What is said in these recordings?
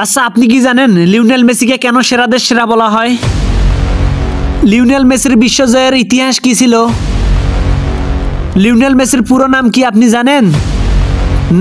আচ্ছা, আপনি কি জানেন লিওনেল মেসিকে কেন সেরাদের সেরা বলা হয়? লিওনেল মেসির বিশ্বজয়ের ইতিহাস কি ছিল? লিওনেল মেসির পুরো নাম কি আপনি জানেন?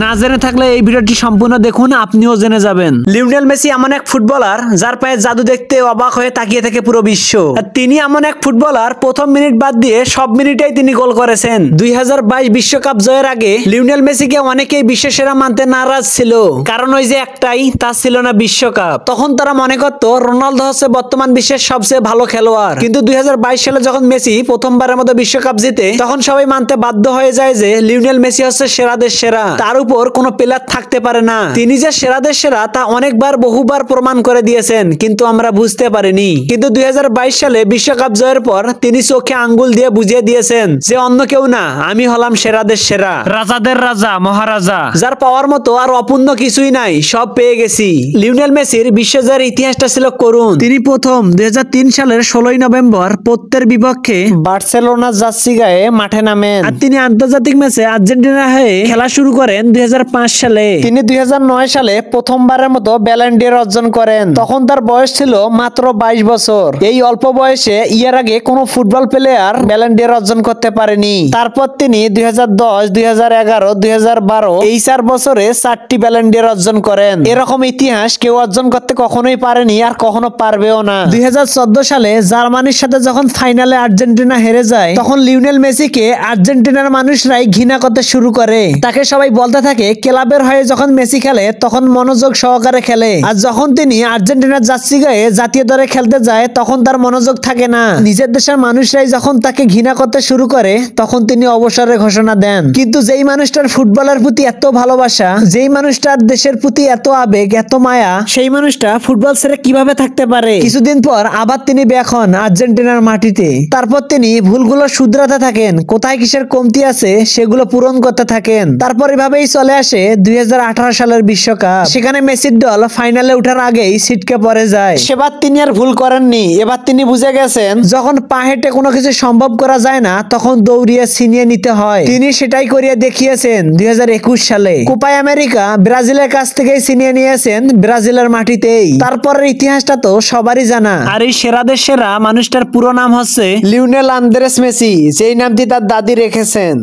না জেনে থাকলে এই ভিডিওটি সম্পূর্ণ দেখুন, আপনিও জেনে যাবেন। লিওনেল মেসি এমন এক ফুটবলার যার পায়ে জাদু দেখতে অবাক হয়ে তাকিয়ে থাকে পুরো বিশ্ব। আর তিনি এমন এক ফুটবলার, প্রথম মিনিট বাদ দিয়ে সব মিনিটেই তিনি গোল করেছেন। 2022 বিশ্বকাপ জয়ের আগে লিওনেল মেসিকে অনেকেই বিশ্বসেরা মানতে নারাজ ছিল, কারণ ওই যে একটাই, তা ছিল না বিশ্বকাপ। তখন তারা মনে করতো রোনালদো হচ্ছে বর্তমান বিশ্বের সবচেয়ে ভালো খেলোয়াড়। কিন্তু 2022 সালে যখন মেসি প্রথমবারের মতো বিশ্বকাপ জিতে, তখন সবাই মানতে বাধ্য হয়ে যায় যে লিওনেল মেসি হচ্ছে সেরাদের সেরা, তার উপর কোনো প্লেয়ার থাকতে পারে না। তিনি যে সেরাদের সেরা তা অনেকবার বহুবার প্রমাণ করে দিয়েছেন, কিন্তু আমরা বুঝতে পারিনি। কিন্তু 2022 সালে বিশ্বকাপ জয়ের পর তিনি চোখে আঙ্গুল দিয়ে বুঝিয়ে দিয়েছেন যে অন্য কেউ না, আমি হলাম সেরাদের সেরা, রাজাদের রাজা, মহারাজা, যার পাওয়ার মতো আর অপূর্ণ কিছুই নাই, সব পেয়ে গেছি। লিওনেল মেসির বিশ্বজয়ের ইতিহাসটা ছিল করুণ। তিনি প্রথম 2003 সালের 16 নভেম্বর পোর্তের বিপক্ষে বার্সেলোনা জার্সি গায়ে মাঠে নামেন। আর তিনি আন্তর্জাতিক ম্যাচে আর্জেন্টিনার হয়ে খেলা শুরু করেন 2005 সালে। তিনি 2009 সালে প্রথমবারের মতো ব্যালন ডি অর অর্জন করেন। তখন তার বয়স ছিল মাত্র 22 বছর। এই অল্প বয়সে এর আগে কোনো football player Ballon D or অর্জন করতে পারেনি। তারপর তিনি 2010, 2011, 2012 এই 4 বছরে 4টি ব্যালন ডি অর অর্জন করেন। এরকম ইতিহাস কেউ অর্জন করতে কখনোই পারেনি, আর কখনো পারবেও না। 2014 সালে জার্মানির সাথে যখন ফাইনালে আর্জেন্টিনা হেরে যায়, তখন লিওনেল মেসিকে আর্জেন্টিনার মানুষরাই ঘৃণা করতে শুরু করে। তাকে সবাই বলতে থাকে ক্লাবের হয়ে যখন মেসি খেলে তখন মনোযোগ সহকারে খেলে, আর যখন তিনি আর্জেন্টিনার জার্সি গায়ে জাতীয় দলে খেলতে যায় তখন তার মনোযোগ থাকে না। নিজের দেশের মানুষরাই যখন তাকে ঘৃণা করতে শুরু করে তখন তিনি অবসরের ঘোষণা দেন। কিন্তু যেই মানুষটার ফুটবলের প্রতি এত ভালোবাসা, যেই মানুষটার দেশের প্রতি এত আবেগ, এত মায়া, সেই মানুষটা ফুটবল ছেড়ে কিভাবে থাকতে পারে? কিছুদিন পর আবার তিনি ব্যাক হন আর্জেন্টিনার মাটিতে। তারপর তিনি ভুলগুলো শুধরাতে থাকেন, কোথায় কিসের কমতি আছে সেগুলো পূরণ করতে থাকেন। তারপর এভাবেই চলে আসে 2018 সালের বিশ্বকাপ। সেখানে মেসির দল ফাইনালে ওঠার আগেই ছিটকে পড়ে যায়। সেবার তিনি আর ভুল করেননি। এবার তিনি বুঝে গেছেন যখন পা হেঁটে কোনো কিছু সম্ভব করা যায় না, তখন দৌড়িয়ে ছিনিয়ে নিতে হয়। তিনি সেটাই করিয়ে দেখিয়েছেন 2021 সালে। কোপা আমেরিকা ব্রাজিলের কাছ থেকেই ছিনিয়ে নিয়েছেন ব্রাজিলের মাটিতেই। তারপরের ইতিহাসটা তো সবারই জানা। আর এই সেরাদের সেরা মানুষটার পুরো নাম হচ্ছে লিওনেল আন্দ্রেস মেসি, যেই নামটি তার দাদি রেখেছেন।